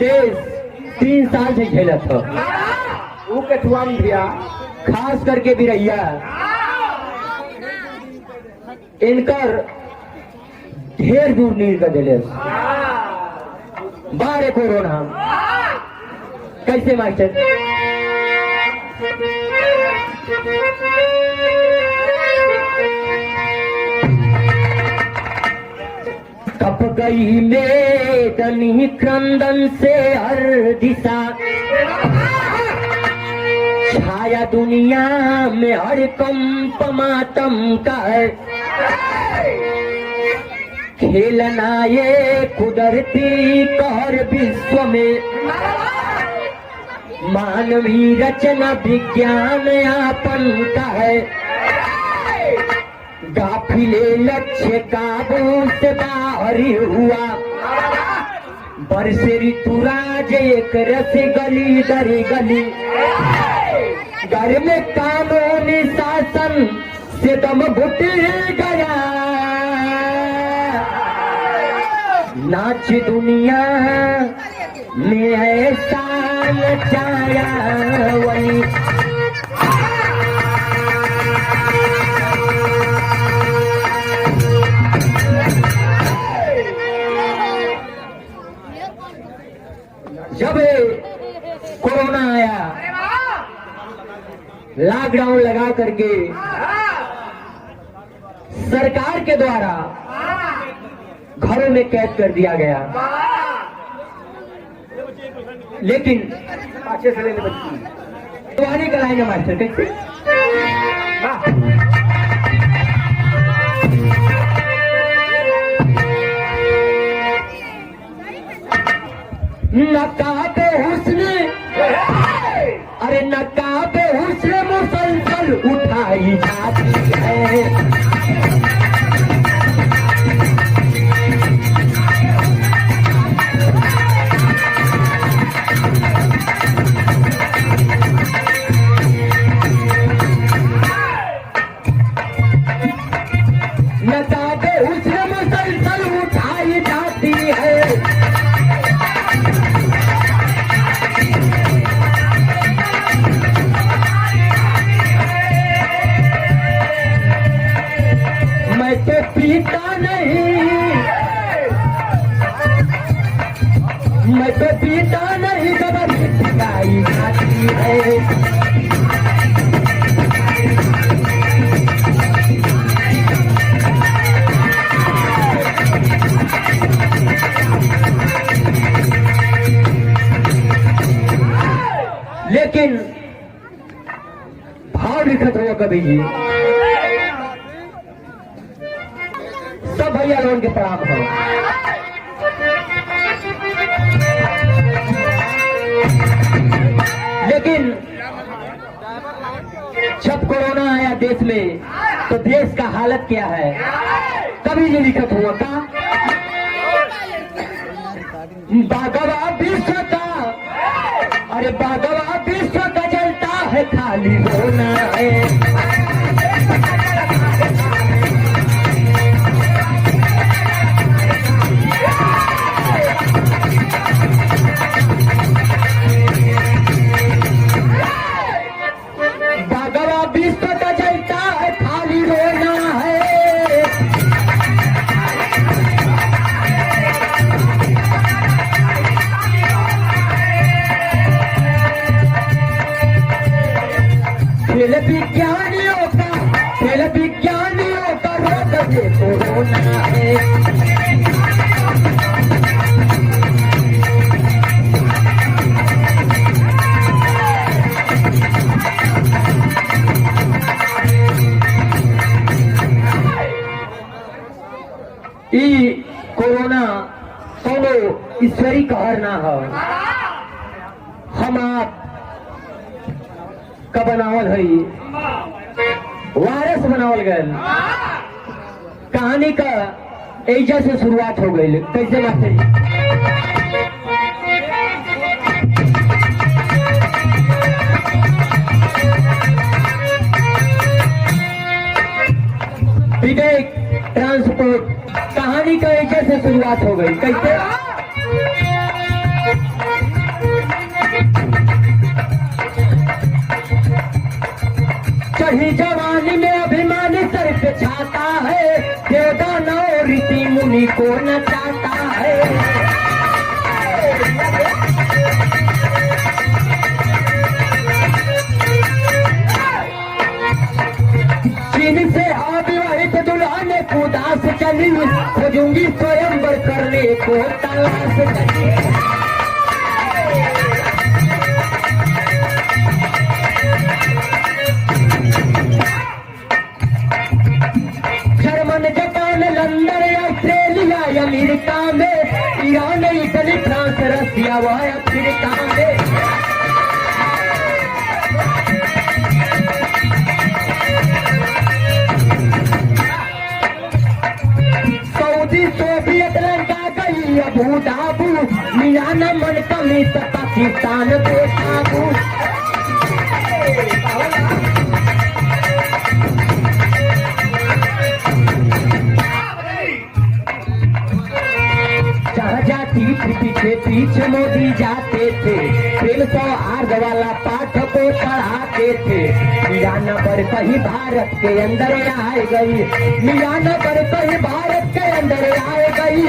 देश 3 साल से झेला था। वो कठुआ में भैया खास करके बिरैया इनकर ढेर दूर नील का दिले बारे कोरोना कैसे मास्टर कप गई मेदनी क्रंदन से हर दिशा छाया दुनिया में हर कंप मातम का खेलना ये कुदरती कहर विश्व में मानवी रचना विज्ञान यापन का है गाफिले लक्ष्य काबू से बाहर हुआ बरसे ऋतुराज एक रस गली दरी गली घर में कानूनी शासन से दम घुट गया नाच दुनिया में ऐसा नचाया वही जब कोरोना आया लॉकडाउन लगा करके सरकार के द्वारा घरों में कैद कर दिया गया लेकिन अच्छे से लेने बच्ची तो आने का लाइन मास्टर कैसे नकाबे हुस्न अरे नकाबे हुस्न मुसलसल उठाई जाती है नकाबे हुस्न मुसलसल उठाई जाती है मैं तो पीता नहीं खबर गाई जाती है लेकिन भाव लिखत हो कभी जी सब भैया लोगों के प्रणाम हो लेकिन जब कोरोना आया देश में तो देश का हालत क्या है कभी जी लिखत हुआ था बागवा विश्व का अरे बागवा विश्व का जलता है खाली होना है बागवा विश्व का जलता है खाली रोना है खेल विज्ञानियों का रोग ये कोरोना है कोरोना कोनो ईश्वरी कहर ना हो हम आप का बनावल है वायरस बनावल गए कहानी का एजा से शुरुआत हो गई कैसे मास्टर विवेक ट्रांसपोर्ट कहानी का एजा से शुरुआत हो गई कैसे वही जवानी में अभिमानी सर पे छाता है, देवदानव ऋषि मुनि को नचाता है। चीन से अविवाहित दुल्हा ने उदास चली, खोजूंगी स्वयंवर करने को तलाश चली। German, Japan, London, Australia, America में, ईरान, इटली, फ्रांस, रसिया व अफ्रीका में। सऊदी, सोवियत, लंका गई अबू धाबू, मियाना मन कमी पाकिस्तान बेकाबू। जहाँ जाती थी पीछे पीछे मोदी जाते थे, 308 वाला पाठ को पढ़ाते थे। मियाना पर कहीं भारत के अंदर आए गई, मियाना पर कहीं भारत के अंदर आए गई।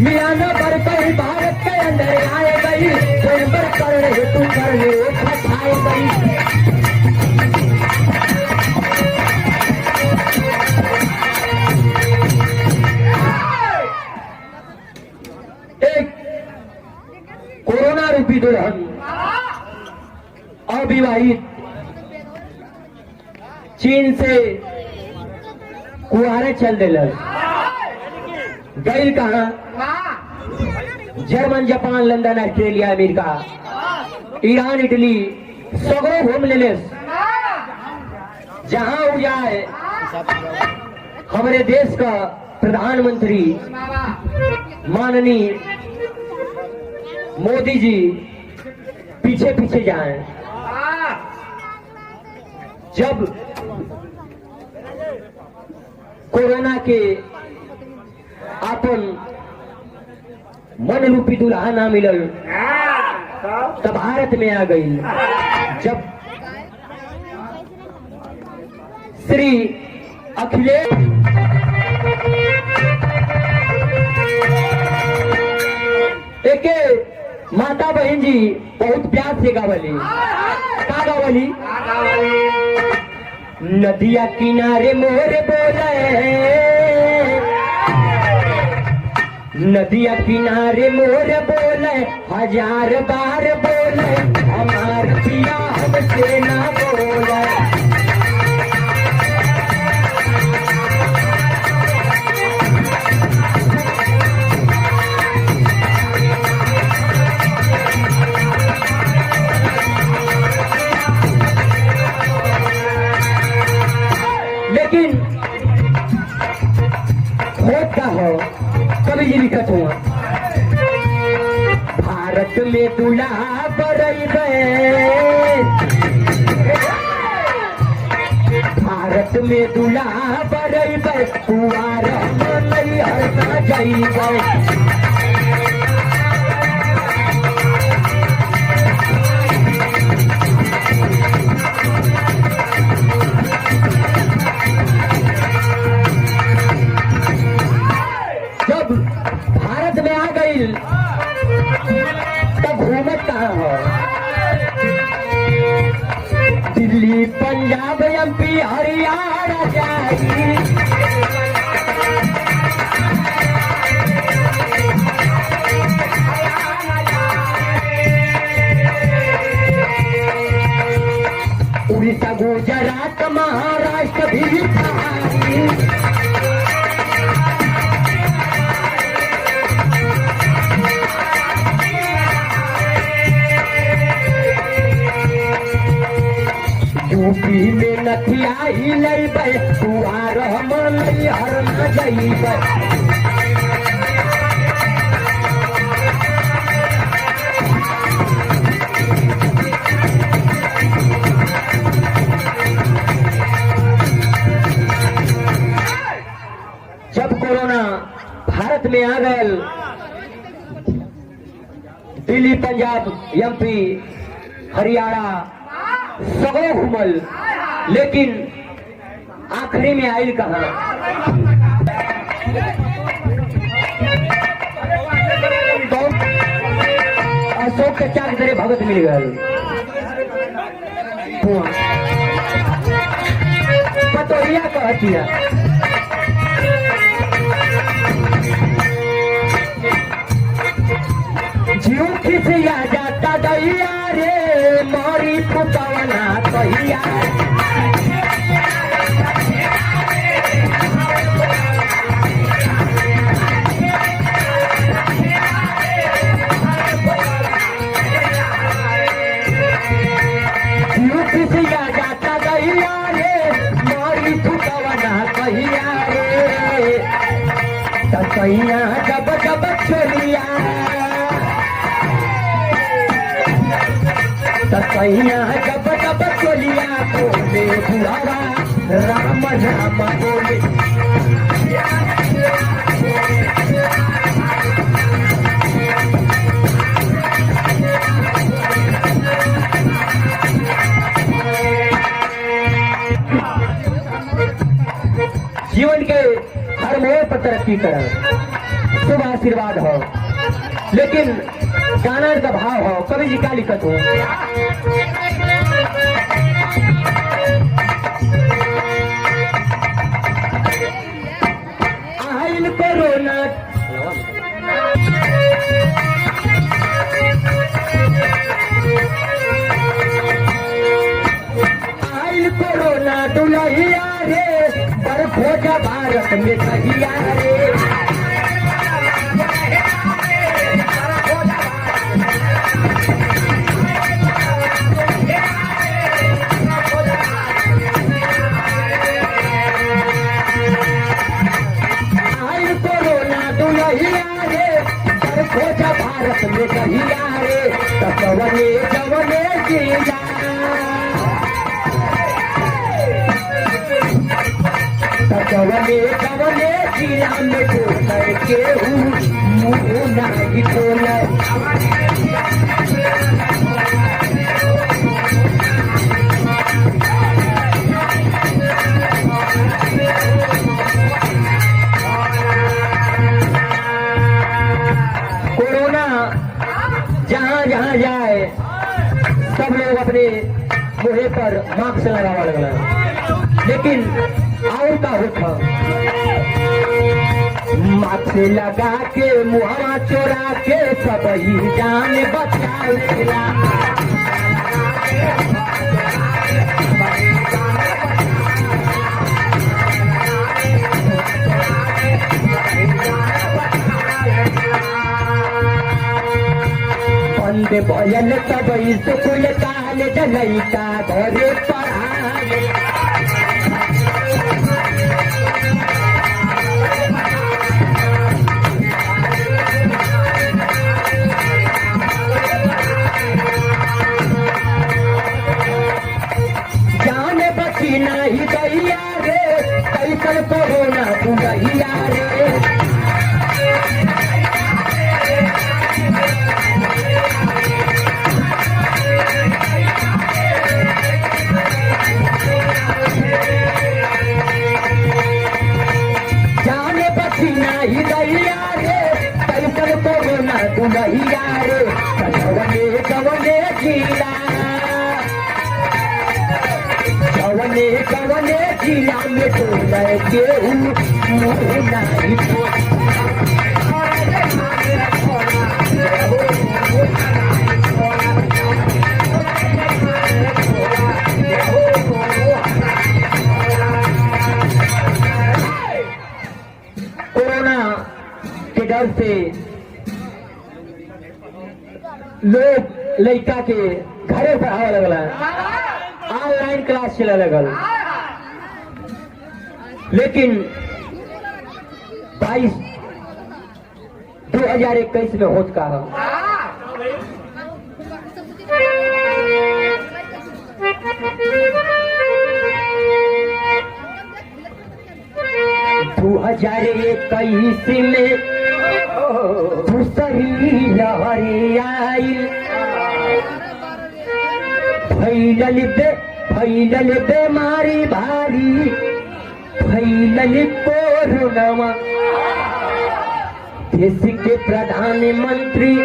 मियाना पर कहीं भारत के अंदर आए गई, स्वयंवर करने हेतु करने उठाए गई। कोरोना रूपी दुल्हन अविवाहित चीन से कुआरे चल दिल गई कहा, German, Japan, London, Australia, America, Iran, Italy, सगो घूम ले। जहां हो जाए हमारे देश का प्रधानमंत्री माननीय मोदी जी पीछे पीछे जाएं। जब कोरोना के अपन मन रूपी दुल्हा ना मिलल, तब भारत में आ गई। जब श्री अखिलेश एक माता बहन जी बहुत प्यार से गावली, का गावली? नदिया किनारे मोर बोले, नदिया किनारे मोर बोले, 1000 बार बोले, हमार पिया हमसे ना बोले। लेकिन होता हो कभी जी लिखत हुआ, भारत में दूल्हा बरइबे, भारत में दूल्हा बरइबे, कुआर नहीं हरना जाइबे। जब भारत में आ गई तब घूमत कहाँ हो? दिल्ली, पंजाब, एमपी, हरियाणा जाई। उड़ीसा, गुजरात, महाराष्ट्र भी आई। यूपी में नथिया ही लइबे, कुआर हम नहीं हरना जाइबे। जब कोरोना भारत में आ गए, दिल्ली दिल्ली, पंजाब, एमपी, हरियाणा सगो घूमल, लेकिन आखिरी में आयल कहाँ? तो अशोक के चार जरे भगत मिल गए। पतोहिया कहती है जीव खिसिया जाता दैया रे मोरी पुतवना कहिया। जीव खिसिया जाता दैया रे मोरी पुतवना कहिया रे। तसैया जब जब चलिया तसैया जब जब चलिया बोले बुढ़ावा राम राम बोले। जीवन के हर मोड़ पर तरक्की कर शुभ आशीर्वाद हो, लेकिन गाना का भाव हो। कवि जी क्या लिखत हो? आइल कोरोना आइल कोरोना दुलहिया रे पर खोजा भारत में कहिया रे। आइल कोरोना दुलहिया रे पर खोजा भारत में कहिया रे। तवने जवने जिला कवने कवने जिला में ढोल के मुँह नहीं खोल। कोरोना जहाँ जहाँ जाए सब लोग अपने मुँह पर मास्क लगावा लगला, लेकिन और का होता मास्क लगा के मुहवा चोरा के सब ही जान बचावेला। बंद भयल सब स्कूल कॉलेज लइका घरे पढ़ाए। जान बची नहीं दैया रे कैसन कोरोना बुढ़िया रे। जाने बची नहीं दैया रे कैसन कोरोना बुढ़िया रे। कवने कवने जिला कवने कवने जिला में ढोल के मुँह नहीं खोल। कोरोना के डर से लोग लड़का के घरे पढ़ावे लगला, ऑनलाइन क्लास चले लगल, लेकिन 2021 में होत का है। 2021 में दूसरी लहरी आई फैलल बीमारी भारी, फैलल कोरोनावा। देश के प्रधानमंत्री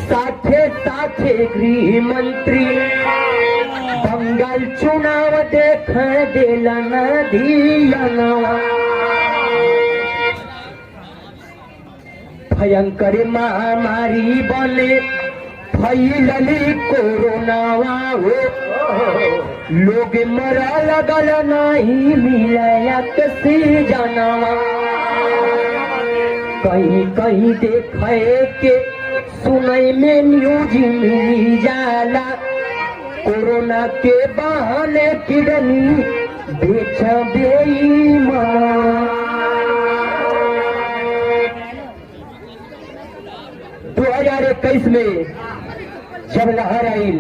साथे साथे गृह मंत्री, बंगाल चुनाव देख देला न दिलनवा। भयंकर महामारी बने फैलली कोरोनावा हो, लोग मरा लगल नहीं मिलया किसी जानवा। कहीं कहीं देखे के सुनई में न्यूज मिली जाला, कोरोना के बहाने किडनी बेच बेईमान। 2021 में जब लहर आई,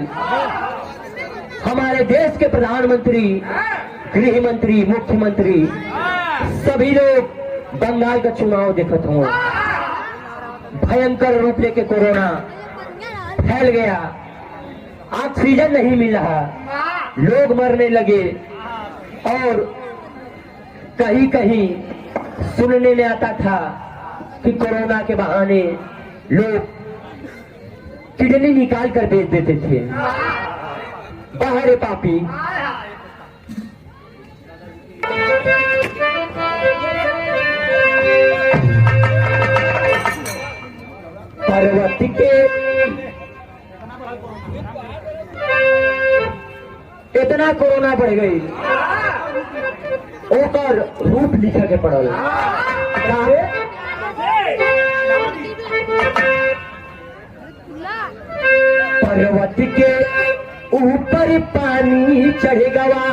हमारे देश के प्रधानमंत्री, गृह मंत्री, मुख्यमंत्री सभी लोग बंगाल का चुनाव देखत हुए। भयंकर रूप लेके कोरोना फैल गया, ऑक्सीजन नहीं मिल रहा, लोग मरने लगे। और कहीं कहीं सुनने में आता था कि कोरोना के बहाने लोग किडनी निकाल कर बेच देते थे। बाहर पापी। पर्वत के इतना कोरोना बढ़ गई, ओकर रूप लिखा के पड़ल। पर्वत के ऊपर पानी चढ़ गवा,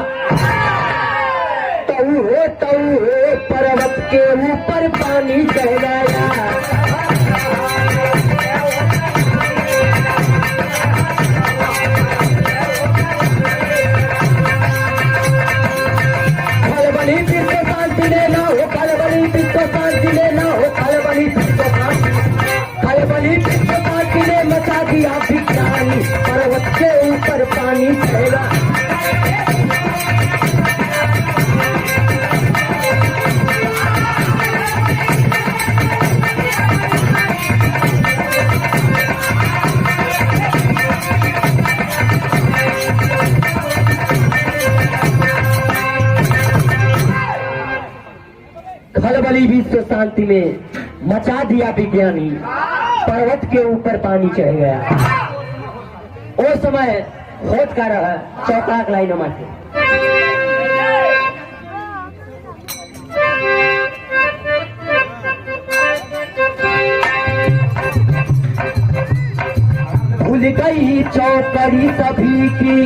तऊ हो पर्वत के ऊपर पानी चढ़ गया। खलबली पित्त शांति लेना हो, खलबली पित्त शांति लेना हो, खलबली पित्त शांति, खलबली पित्त शांति ने मचा दिया विज्ञानी, पर्वत के ऊपर पानी चढ़ेगा। खलबली विश्व शांति में मचा दिया विज्ञानी, पर्वत के ऊपर पानी चढ़ गया। उस समय होत का रहा चौकाक लाइन माथे। भूल गई चौकड़ी सभी की,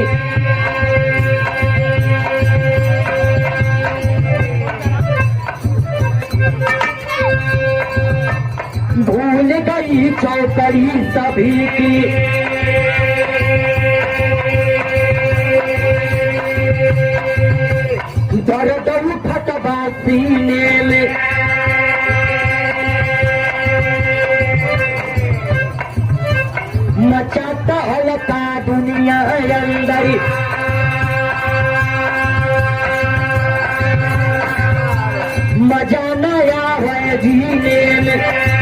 भूल गई चौकड़ी सभी की, दर्द उठत बा सीने में, मचाता हलका दुनिया अंदर, मजा नया है जीने में।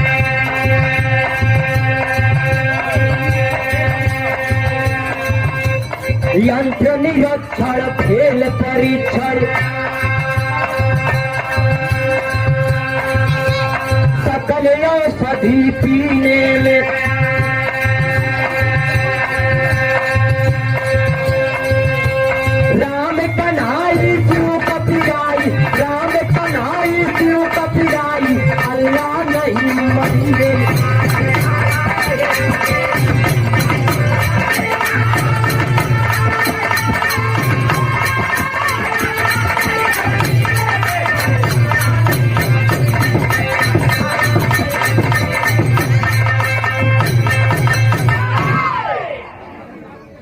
यंत्र निरक्षर फेल परीक्षण, सकल औषधि पीने में, राम कन्हाई शिव कपिराई, राम कन्हाई शिव कपिराई, अल्लाह नहीं मंदिर।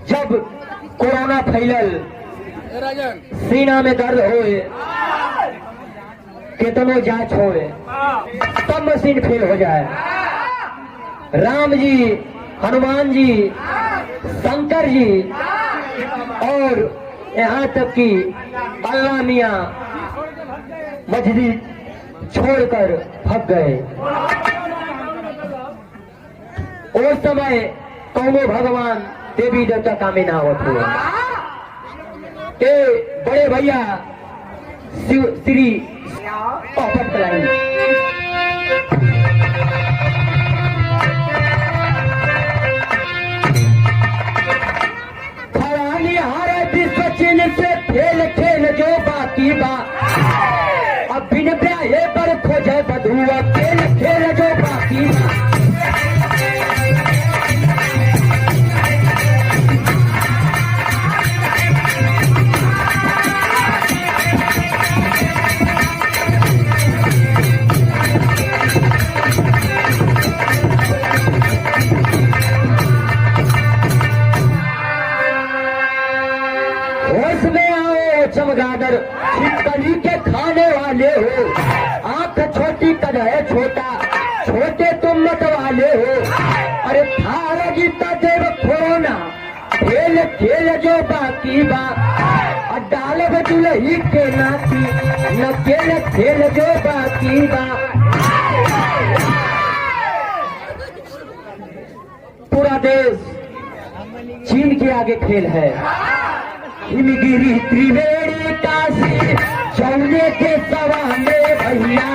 जब कोरोना फैलल, सीना में दर्द होए, कितनो जांच होए, तब मशीन फेल हो जाए। राम जी, हनुमान जी, शंकर जी और यहाँ तक कि अल्लाह मियाँ मस्जिद छोड़कर भाग गए। उस समय कौनो भगवान देवी देवता का में ना होते बड़े भैया श्री पॉपट कलाई खरानी हारे विश्व चिन्ह से खेल खेल जो बाकी बा अब बिन ब्याहे पर खोजे बधुआ खेल खेल जो बाकी बा। चमगादड़ छिपकली के खाने वाले हो, आंख छोटी कदह छोटा, छोटे तुम मत वाले हो। अरे थारा गीता देव खोना खेल खेल जो बाकी बा डाल दुलही के नाती न खेल खेल जो बाकी बा। पूरा देश चीन के आगे खेल है। हिमगिरी त्रिवेणी काशी चौने के सवाने भैया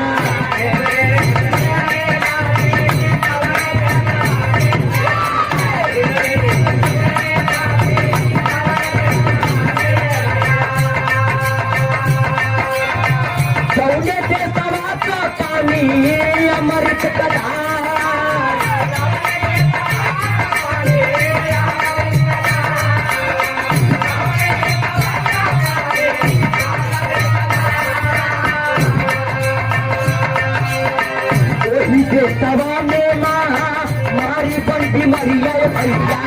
चौने के सवा का पानी अमृत कथा के सवा में मारी बंदी मरिया भैया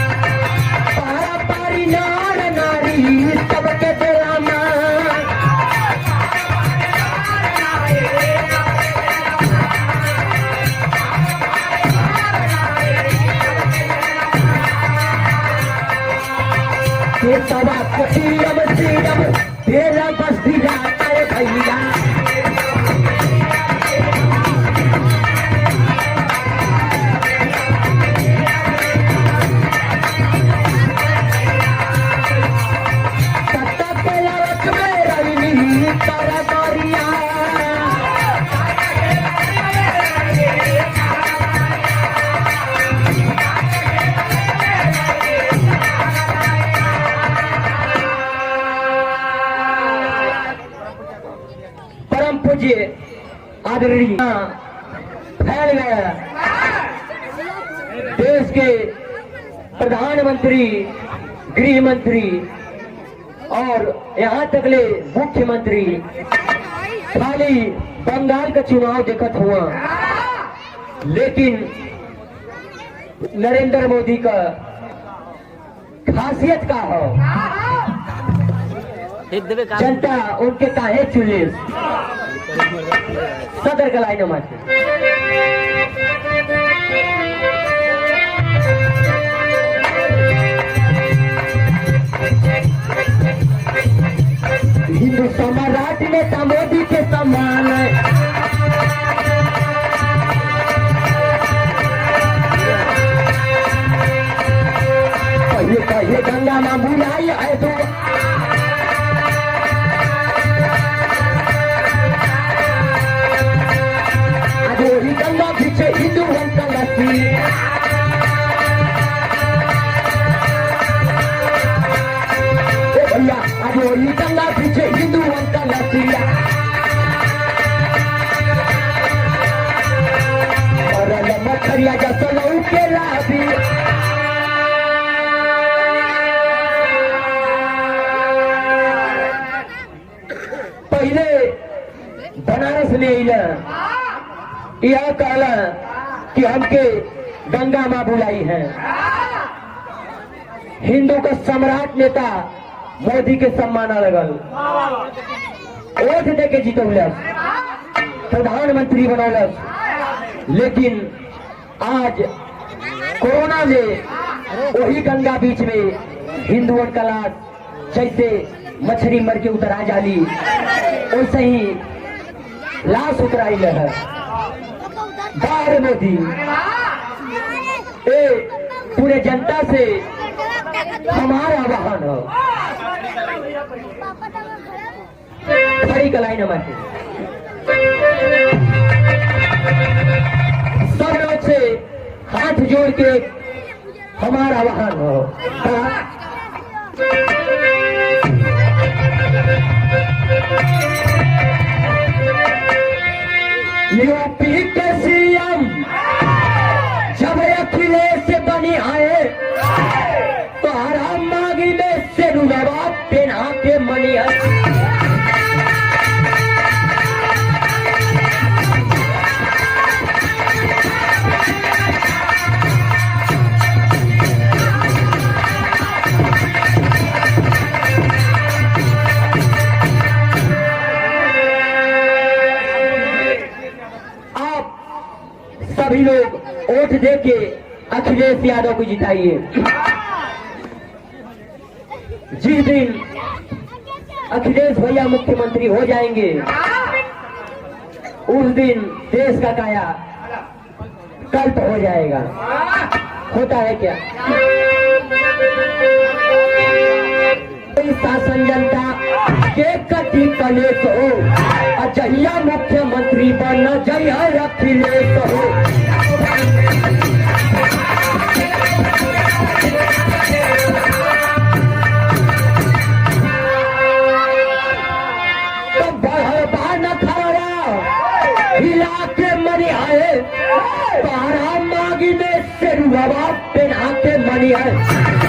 पारा पारी नार नारी सबके ड्रामा ये सवा कुटीरम सीरम तेरा बस्ती जाता है भैया सत्ता के लालच में रही तारा तारिया पूज्य आदरणीय फैल गया देश के प्रधानमंत्री, गृह मंत्री और यहाँ तक ले मुख्यमंत्री खाली बंगाल का चुनाव देखत हुआ, लेकिन नरेंद्र मोदी का खासियत का हो जनता उनके काहे चुने सदर का लाइन मारते हिंदू सम्राट नेता मोदी के सम्मान कहिए गंगा मां बुलाई है तो गंगा पीछे हिंदू का लस्सी भैया आज वही गंगा पीछे हिंदू का लस्सी और मछरिया का सलऊ के लाभी पहले बनारस ले यह कहला कि हमके गंगा मां बुलाई है। हिंदू का सम्राट नेता मोदी के सम्मान लगल वोट दे के जितौलस, प्रधानमंत्री बनौलस, लेकिन आज कोरोना में वही गंगा बीच में हिंदुओं का लाश जैसे मछली मर के उतरा जाली वैसे ही लाश उतराई है। बाहर मोदी ए पूरे जनता से हमारा आह्वान हो, खड़ी कलाई न मारे, सब लोग से हाथ जोड़ के हमारा आह्वान हो। यूपी के सीएम जब अखिलेश बनी आए तो हराम मांगी में से रुलवा पहना के मनी है। सभी लोग वोट दे के अखिलेश यादव को जिताइए। जिस दिन अखिलेश भैया मुख्यमंत्री हो जाएंगे उस दिन देश का काया कल्प हो जाएगा। होता है क्या? शासन जनता के कटी कलेश हो, अजहिया मुख्यमंत्री बनना जय अखिलेश हो। तो बढ़ा न खड़ा हिला के मरी आए, बारह मागी में से रुआ पहना के मरी है।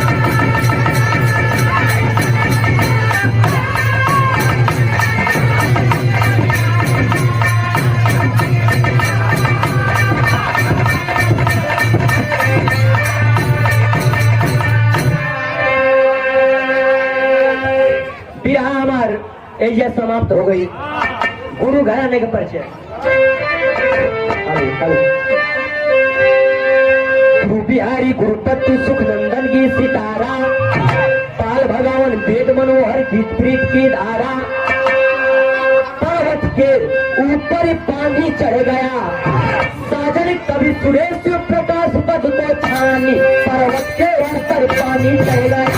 यह समाप्त हो गई। गुरु घराने का परिचय। गुरु बिहारी गुरुपति सुख नंदन की सितारा, पाल भगवान वेद मनोहर गीत प्रीत की धारा। पर्वत के ऊपर पानी चढ़ गया, साजन कवि सुरेश प्रकाश पद को छानी, पर्वत के ऊपर पानी चढ़ गया।